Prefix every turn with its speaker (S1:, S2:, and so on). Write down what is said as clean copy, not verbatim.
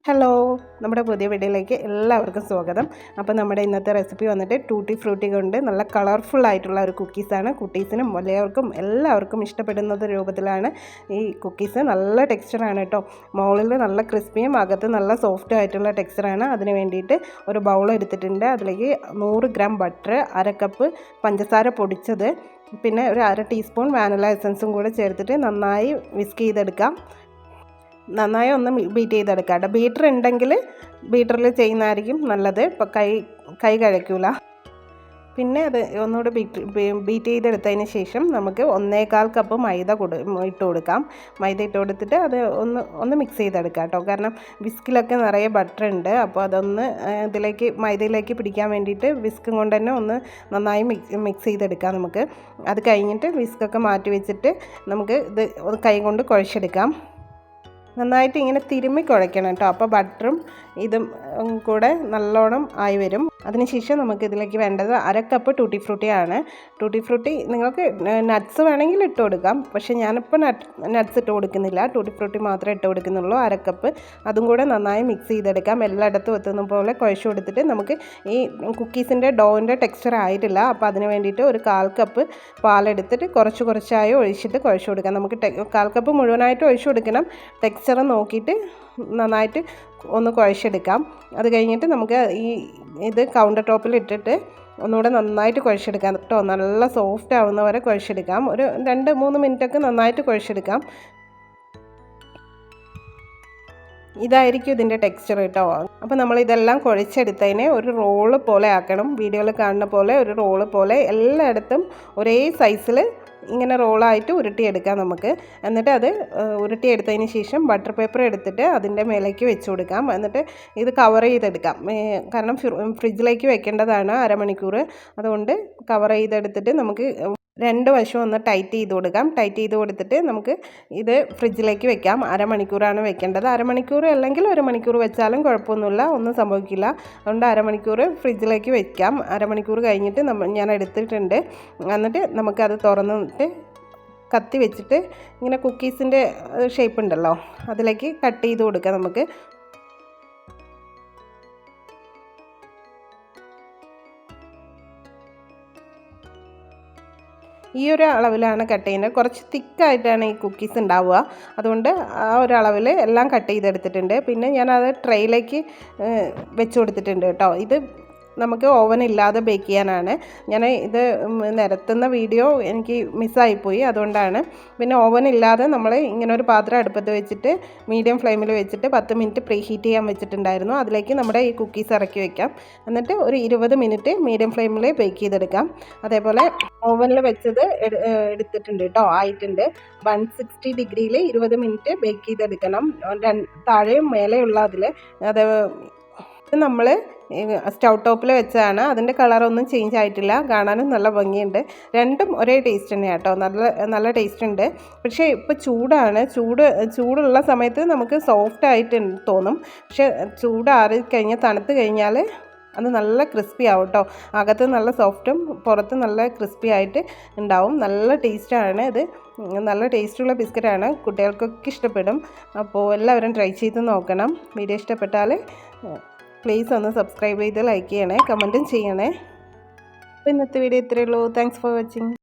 S1: Hello, നമ്മുടെ പുതിയ വീഡിയോയിലേക്ക് എല്ലാവർക്കും സ്വാഗതം. അപ്പോൾ നമ്മുടെ ഇന്നത്തെ റെസിപ്പി വന്നിട്ട് ടൂട്ടി ഫ്രൂട്ടി കൊണ്ട് നല്ല കളർഫുൾ ആയിട്ടുള്ള ഒരു കുക്കീസാണ്. കുട്ടീസിനും വലിയവർക്കും എല്ലാവർക്കും ഇഷ്ടപ്പെടുന്ന രൂപത്തിലാണ് ഈ കുക്കീസ്. നല്ല ടെക്സ്ചറാണ് കേട്ടോ. മുകളിൽ നല്ല ക്രിസ്പിയും അകത്ത് നല്ല സോഫ്റ്റും ആയിട്ടുള്ള ടെക്സ്ചറാണ്. അതിന് വേണ്ടിയിട്ട് ഒരു ബൗൾ എടുത്തിട്ടുണ്ട്. അതിലേക്ക് 100 ഗ്രാം ബട്ടർ, 1/2 കപ്പ് പഞ്ചസാര പൊടിച്ചത്, പിന്നെ ഒരു 1/2 ടീസ്പൂൺ വാനില എസൻസും കൂടെ ചേർത്തിട്ട് നന്നായി വിസ്ക് ചെയ്തെടുക്കാം. നന്നായി ഒന്ന് ബീറ്റ് ചെയ്തെടുക്കാം കേട്ടോ. ബീറ്റർ ഉണ്ടെങ്കിൽ ബീറ്ററിൽ ചെയ്യുന്നതായിരിക്കും നല്ലത്. ഇപ്പോൾ കൈ കഴിക്കൂല. പിന്നെ അത് ഒന്നുകൂടെ ബീറ്റ് ചെയ്തെടുത്തതിന് ശേഷം നമുക്ക് 1.25 കപ്പ് മൈദ ഇട്ട് കൊടുക്കാം. മൈദ ഇട്ട് കൊടുത്തിട്ട് അത് ഒന്ന് മിക്സ് ചെയ്തെടുക്കാം കേട്ടോ. കാരണം വിസ്കിലൊക്കെ നിറയെ ബട്ടർ ഉണ്ട്. അപ്പോൾ അതൊന്ന് മൈദയിലേക്ക് പിടിക്കാൻ വേണ്ടിയിട്ട് വിസ്കും കൊണ്ട് തന്നെ ഒന്ന് നന്നായി മിക്സ് ചെയ്തെടുക്കാം നമുക്ക്. അത് കഴിഞ്ഞിട്ട് വിസ്കൊക്കെ മാറ്റി വെച്ചിട്ട് നമുക്ക് ഇത് കൈ കൊണ്ട് കുഴച്ചെടുക്കാം. നന്നായിട്ട് ഇങ്ങനെ തിരുമ്മി കുഴയ്ക്കണം കേട്ടോ. അപ്പോൾ ബട്ടറും ഇതും കൂടെ നല്ലോണം ആയി വരും. അതിനുശേഷം നമുക്ക് ഇതിലേക്ക് വേണ്ടത് 1/2 കപ്പ് ടൂട്ടി ഫ്രൂട്ടി ആണ്. ടൂട്ടി ഫ്രൂട്ടി നിങ്ങൾക്ക് നട്ട്സ് വേണമെങ്കിൽ ഇട്ട് കൊടുക്കാം. പക്ഷേ ഞാനിപ്പോൾ നട്ട്സ് ഇട്ട് കൊടുക്കുന്നില്ല. ടൂട്ടി ഫ്രൂട്ടി മാത്രമേ ഇട്ട് കൊടുക്കുന്നുള്ളൂ. 1/2 കപ്പ് അതും കൂടെ നന്നായി മിക്സ് ചെയ്തെടുക്കാം. എല്ലായിടത്തും എത്തുന്ന പോലെ കുഴച്ച് കൊടുത്തിട്ട് നമുക്ക് ഈ കുക്കീസിൻ്റെ ഡോവിൻ്റെ ടെക്സ്ചർ ആയിട്ടില്ല. അപ്പോൾ അതിന് വേണ്ടിയിട്ട് ഒരു 1/4 കപ്പ് പാലെടുത്തിട്ട് കുറച്ചായി ഒഴിച്ചിട്ട് കുഴച്ച് കൊടുക്കാം. നമുക്ക് 1/4 കപ്പ് മുഴുവനായിട്ട് ഒഴിച്ച് കൊടുക്കണം. ടെക്സ്ചർ നോക്കിയിട്ട് നന്നായിട്ട് ഒന്ന് കുഴച്ചെടുക്കാം. അത് കഴിഞ്ഞിട്ട് നമുക്ക് ഇത് കൗണ്ടർ ടോപ്പിൽ ഇട്ടിട്ട് ഒന്നുകൂടെ നന്നായിട്ട് കുഴച്ചെടുക്കാം കേട്ടോ. നല്ല സോഫ്റ്റ് ആവുന്ന വരെ കുഴച്ചെടുക്കാം. ഒരു 2-3 മിനിറ്റൊക്കെ നന്നായിട്ട് കുഴച്ചെടുക്കാം. ഇതായിരിക്കും ഇതിൻ്റെ ടെക്സ്ചർ കേട്ടോ. അപ്പോൾ നമ്മൾ ഇതെല്ലാം കുഴച്ചെടുത്തതിനെ ഒരു റോള് പോലെ ആക്കണം. വീഡിയോയിൽ കാണുന്ന പോലെ ഒരു റോള് പോലെ എല്ലായിടത്തും ഒരേ സൈസിൽ ഇങ്ങനെ റോളായിട്ട് ഉരുട്ടിയെടുക്കാം നമുക്ക്. എന്നിട്ട് അത് ഉരുട്ടിയെടുത്തതിന് ശേഷം ബട്ടർ പേപ്പർ എടുത്തിട്ട് അതിൻ്റെ മേലേക്ക് വെച്ച് കൊടുക്കാം. എന്നിട്ട് ഇത് കവർ ചെയ്തെടുക്കാം. കാരണം ഫ്രിഡ്ജിലേക്ക് വെക്കേണ്ടതാണ് 1/2 മണിക്കൂർ. അതുകൊണ്ട് കവർ ചെയ്തെടുത്തിട്ട് നമുക്ക് 2 വശവും ഒന്ന് ടൈറ്റ് ചെയ്ത് കൊടുക്കാം. ടൈറ്റ് ചെയ്ത് കൊടുത്തിട്ട് നമുക്ക് ഇത് ഫ്രിഡ്ജിലേക്ക് വെക്കാം. 1/2 മണിക്കൂറാണ് വെക്കേണ്ടത്. 1/2 മണിക്കൂർ അല്ലെങ്കിൽ 1 മണിക്കൂർ വെച്ചാലും കുഴപ്പമൊന്നുമില്ല, ഒന്നും സംഭവിക്കില്ല. അതുകൊണ്ട് 1/2 മണിക്കൂർ ഫ്രിഡ്ജിലേക്ക് വെക്കാം. 1/2 മണിക്കൂർ കഴിഞ്ഞിട്ട് ഞാൻ എടുത്തിട്ടുണ്ട്. എന്നിട്ട് നമുക്കത് തുറന്നിട്ട് കത്തി വെച്ചിട്ട് ഇങ്ങനെ കുക്കീസിൻ്റെ ഷേപ്പ് ഉണ്ടല്ലോ അതിലേക്ക് കട്ട് ചെയ്ത് കൊടുക്കാം നമുക്ക്. ഈ ഒരു അളവിലാണ് കട്ട് ചെയ്യുന്നത്. കുറച്ച് തിക്കായിട്ടാണ് ഈ കുക്കീസ് ഉണ്ടാവുക. അതുകൊണ്ട് ആ ഒരു അളവിൽ എല്ലാം കട്ട് ചെയ്തെടുത്തിട്ടുണ്ട്. പിന്നെ ഞാനത് ട്രേയിലേക്ക് വെച്ച് കൊടുത്തിട്ടുണ്ട് കേട്ടോ. ഇത് നമുക്ക് ഓവൻ ഇല്ലാതെ ബേക്ക് ചെയ്യാനാണ്. ഞാൻ ഇത് നിരത്തുന്ന വീഡിയോ എനിക്ക് മിസ്സായിപ്പോയി, അതുകൊണ്ടാണ്. പിന്നെ ഓവൻ ഇല്ലാതെ നമ്മൾ ഇങ്ങനെ ഒരു പാത്രം അടുപ്പത്ത് വെച്ചിട്ട് മീഡിയം ഫ്ലെയിമിൽ വെച്ചിട്ട് 10 മിനിറ്റ് പ്രീ ഹീറ്റ് ചെയ്യാൻ വെച്ചിട്ടുണ്ടായിരുന്നു. അതിലേക്ക് നമ്മുടെ ഈ കുക്കീസ് ഇറക്കി വെക്കാം. എന്നിട്ട് ഒരു 20 മിനിറ്റ് മീഡിയം ഫ്ലെയിമിൽ ബേക്ക് ചെയ്തെടുക്കാം. അതേപോലെ ഓവനിൽ വെച്ചത് എടുത്തിട്ടുണ്ട് കേട്ടോ, ആയിട്ടുണ്ട്. 160 ഡിഗ്രിയിൽ 20 മിനിറ്റ് ബേക്ക് ചെയ്തെടുക്കണം. താഴെയും മേലെയുള്ള അതിൽ അത് നമ്മൾ സ്റ്റൗ ടോപ്പിൽ വെച്ചതാണ്. അതിൻ്റെ കളറൊന്നും ചേഞ്ച് ആയിട്ടില്ല. കാണാനും നല്ല ഭംഗിയുണ്ട്. രണ്ടും ഒരേ ടേസ്റ്റ് തന്നെയാണ് കേട്ടോ. നല്ല ടേസ്റ്റ് ഉണ്ട്. പക്ഷേ ഇപ്പോൾ ചൂടുള്ള സമയത്ത് നമുക്ക് സോഫ്റ്റ് ആയിട്ട് തോന്നും. പക്ഷേ ചൂടാറിക്കഴിഞ്ഞാൽ തണുത്ത് കഴിഞ്ഞാൽ അത് നല്ല ക്രിസ്പി ആവും കേട്ടോ. അകത്ത് നല്ല സോഫ്റ്റും പുറത്ത് നല്ല ക്രിസ്പി ആയിട്ട് ഉണ്ടാവും. നല്ല ടേസ്റ്റാണ് ഇത്. നല്ല ടേസ്റ്റുള്ള ബിസ്ക്കറ്റാണ്. കുട്ടികൾക്കൊക്കെ ഇഷ്ടപ്പെടും. അപ്പോൾ എല്ലാവരും ട്രൈ ചെയ്ത് നോക്കണം. വീഡിയോ ഇഷ്ടപ്പെട്ടാൽ പ്ലീസ് ഒന്ന് സബ്സ്ക്രൈബ് ചെയ്ത് ലൈക്ക് ചെയ്യണേ, കമൻറ്റും ചെയ്യണേ. അപ്പോൾ ഇന്നത്തെ വീഡിയോ ഇത്രയേ ഉള്ളൂ. Thanks for watching.